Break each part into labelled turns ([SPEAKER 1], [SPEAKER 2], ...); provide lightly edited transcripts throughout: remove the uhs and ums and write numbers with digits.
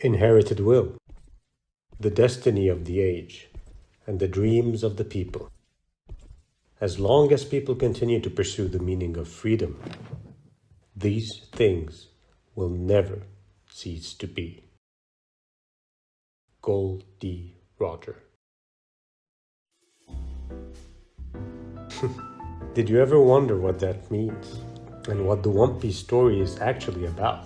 [SPEAKER 1] inherited will, the destiny of the age, and the dreams of the people. As long as people continue to pursue the meaning of freedom, these things will never cease to be. Gold D. Roger. Did you ever wonder what that means and what the One Piece story is actually about?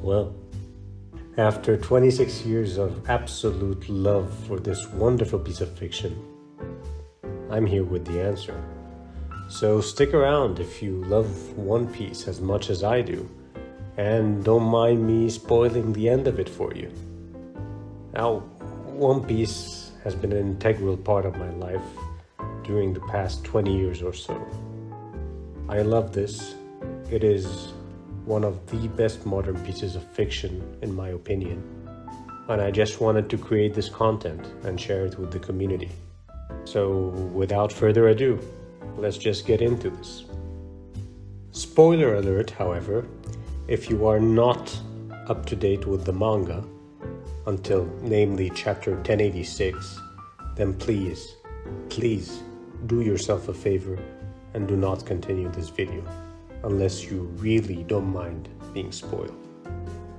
[SPEAKER 1] Well, after 26 years of absolute love for this wonderful piece of fiction, I'm here with the answer. So stick around if you love One Piece as much as I do, and don't mind me spoiling the end of it for you. Now, One Piece has been an integral part of my life during the past 20 years or so. I love this. It is one of the best modern pieces of fiction, in my opinion. And I just wanted to create this content and share it with the community. So, without further ado, let's just get into this. Spoiler alert, however, if you are not up to date with the manga until namely chapter 1086, then please do yourself a favor and do not continue this video unless you really don't mind being spoiled.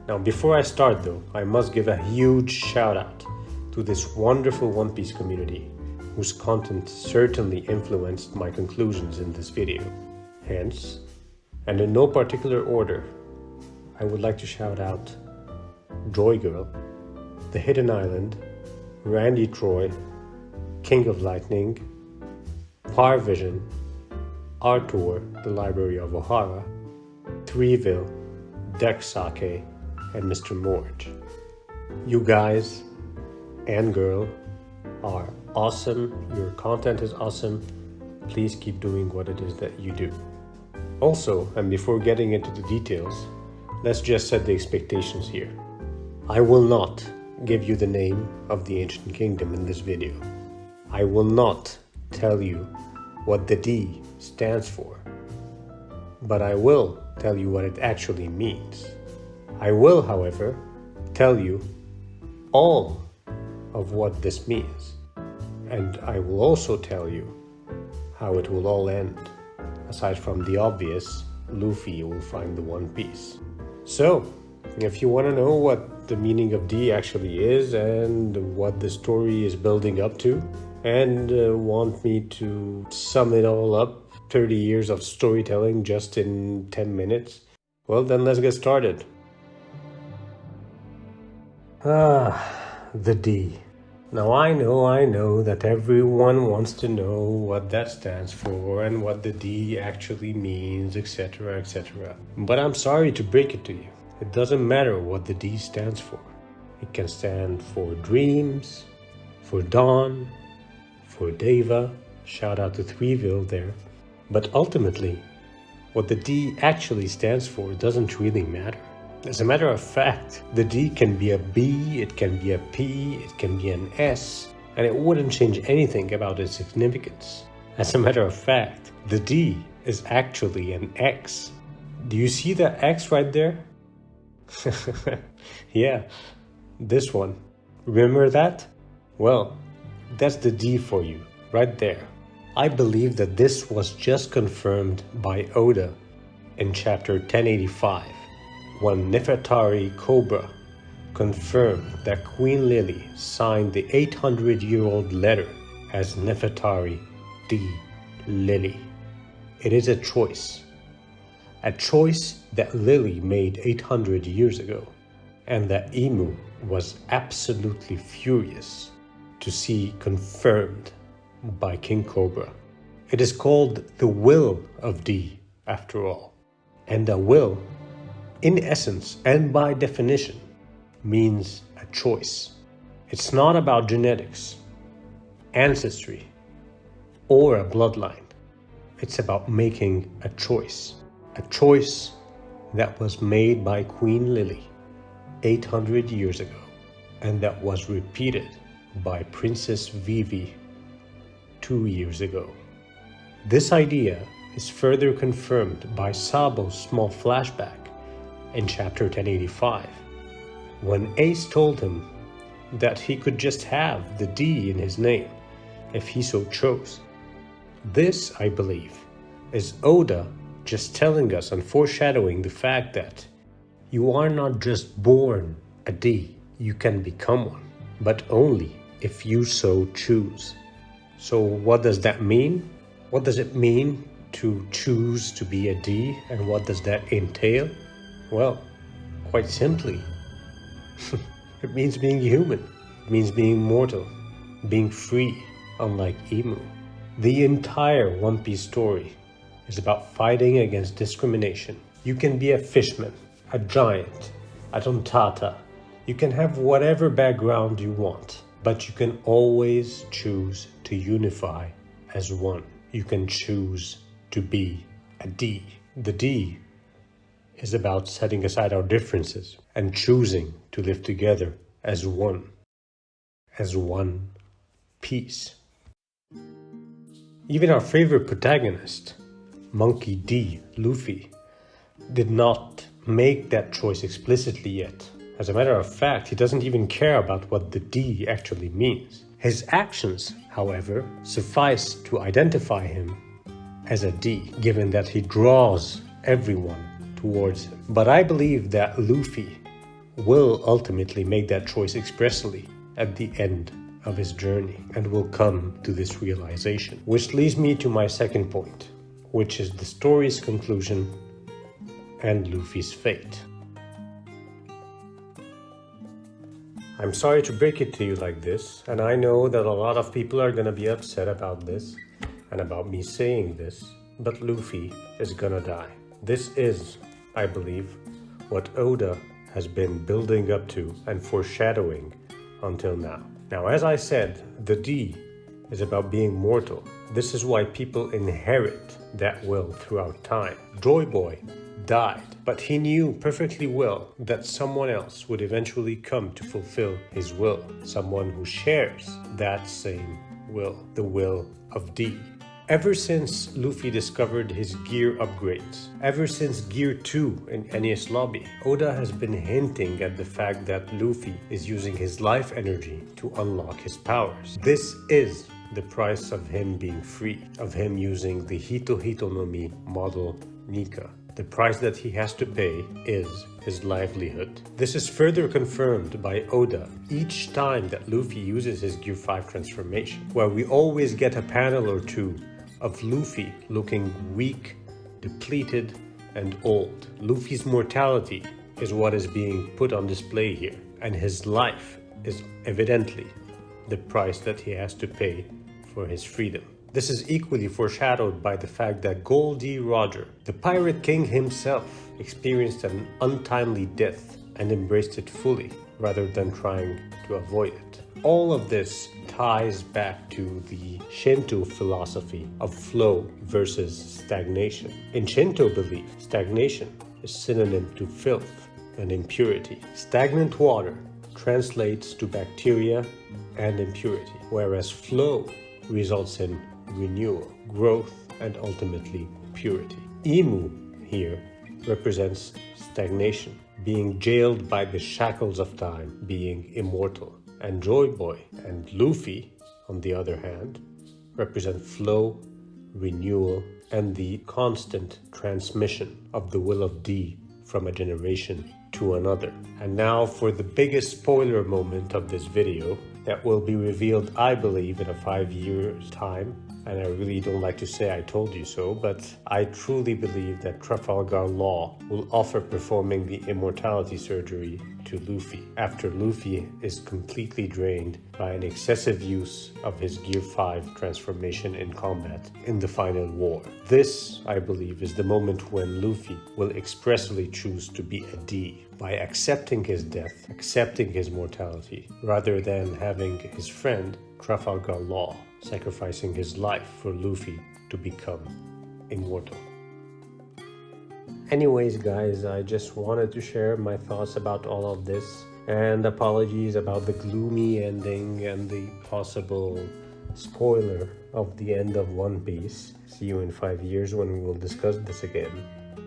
[SPEAKER 1] Now, before I start though, I must give a huge shout out to this wonderful One Piece community whose content certainly influenced my conclusions in this video. Hence, and in no particular order, I would like to shout out Joy Girl, The Hidden Island, Randy Troy, King of Lightning, Parvision, Arthur, the Library of O'Hara, Threeville, Dexake, and Mr. Morge. You guys and girl are awesome. Your content is awesome. Please keep doing what it is that you do. Also, and before getting into the details, let's just set the expectations here. I will not give you the name of the ancient kingdom in this video. I will not tell you what the D stands for, but I will tell you what it actually means. I will, however, tell you all of what this means, and I will also tell you how it will all end. Aside from the obvious, Luffy will find the One Piece. So, if you want to know what the meaning of D actually is and what the story is building up to, and want me to sum it all up, 30 years of storytelling just in 10 minutes, well then let's get started. The D. Now I know that everyone wants to know what that stands for and what the D actually means, etc, etc. But I'm sorry to break it to you. It doesn't matter what the D stands for. It can stand for dreams, for dawn, for Deva, shout out to Threeville there. But ultimately, what the D actually stands for doesn't really matter. As a matter of fact, the D can be a B, it can be a P, it can be an S, and it wouldn't change anything about its significance. As a matter of fact, the D is actually an X. Do you see that X right there? Yeah, this one. Remember that? Well, that's the D for you, right there. I believe that this was just confirmed by Oda in chapter 1085, when Nefertari Cobra confirmed that Queen Lily signed the 800-year-old letter as Nefertari D. Lily. It is a choice that Lily made 800 years ago, and that Imu was absolutely furious to see confirmed by King Cobra. It is called the will of D, after all. And a will, in essence and by definition, means a choice. It's not about genetics, ancestry, or a bloodline. It's about making a choice that was made by Queen Lily 800 years ago, and that was repeated by Princess Vivi 2 years ago. This idea is further confirmed by Sabo's small flashback in chapter 1085, when Ace told him that he could just have the D in his name if he so chose. This, I believe, is Oda just telling us and foreshadowing the fact that you are not just born a D, you can become one, but only if you so choose. So what does that mean? What does it mean to choose to be a D, and what does that entail? Well, quite simply, it means being human. It means being mortal, being free, unlike Emu. The entire One Piece story is about fighting against discrimination. You can be a fishman, a giant, a tontata. You can have whatever background you want, but you can always choose to unify as one. You can choose to be a D. The D is about setting aside our differences and choosing to live together as one piece. Even our favorite protagonist, Monkey D. Luffy, did not make that choice explicitly yet. As a matter of fact, he doesn't even care about what the D actually means. His actions, however, suffice to identify him as a D, given that he draws everyone towards him. But I believe that Luffy will ultimately make that choice expressly at the end of his journey and will come to this realization. Which leads me to my second point, which is the story's conclusion and Luffy's fate. I'm sorry to break it to you like this, and I know that a lot of people are gonna be upset about this and about me saying this, but Luffy is gonna die. This is, I believe, what Oda has been building up to and foreshadowing until now. Now, as I said, the D is about being mortal. This is why people inherit that will throughout time. Joy Boy died, but he knew perfectly well that someone else would eventually come to fulfill his will. Someone who shares that same will, the will of D. Ever since Luffy discovered his gear upgrades, ever since Gear 2 in Enies Lobby, Oda has been hinting at the fact that Luffy is using his life energy to unlock his powers. This is the price of him being free, of him using the Hito Hito no Mi model Nika. The price that he has to pay is his livelihood. This is further confirmed by Oda each time that Luffy uses his Gear 5 transformation, where we always get a panel or two of Luffy looking weak, depleted, and old. Luffy's mortality is what is being put on display here, and his life is evidently the price that he has to pay for his freedom. This is equally foreshadowed by the fact that Goldie Roger, the Pirate King himself, experienced an untimely death and embraced it fully, rather than trying to avoid it. All of this ties back to the Shinto philosophy of flow versus stagnation. In Shinto belief, stagnation is synonym to filth and impurity. Stagnant water translates to bacteria and impurity, whereas flow results in renewal, growth, and ultimately purity. Emu here represents stagnation, being jailed by the shackles of time, being immortal. And Joy Boy and Luffy, on the other hand, represent flow, renewal, and the constant transmission of the will of D from a generation to another. And now for the biggest spoiler moment of this video that will be revealed, I believe, in a 5 years time. And I really don't like to say I told you so, but I truly believe that Trafalgar Law will offer performing the immortality surgery to Luffy after Luffy is completely drained by an excessive use of his Gear 5 transformation in combat in the final war. This, I believe, is the moment when Luffy will expressly choose to be a D by accepting his death, accepting his mortality, rather than having his friend Trafalgar Law sacrificing his life for Luffy to become immortal. Anyways, guys, I just wanted to share my thoughts about all of this, and apologies about the gloomy ending and the possible spoiler of the end of One Piece. See you in 5 years when we will discuss this again.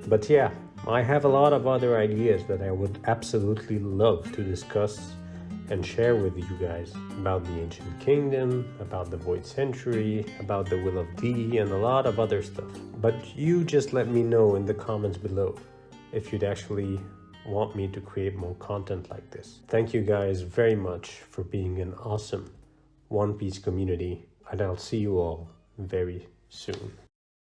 [SPEAKER 1] But yeah, I have a lot of other ideas that I would absolutely love to discuss and share with you guys about the Ancient Kingdom, about the Void Century, about the Will of D, and a lot of other stuff. But you just let me know in the comments below if you'd actually want me to create more content like this. Thank you guys very much for being an awesome One Piece community, and I'll see you all very soon.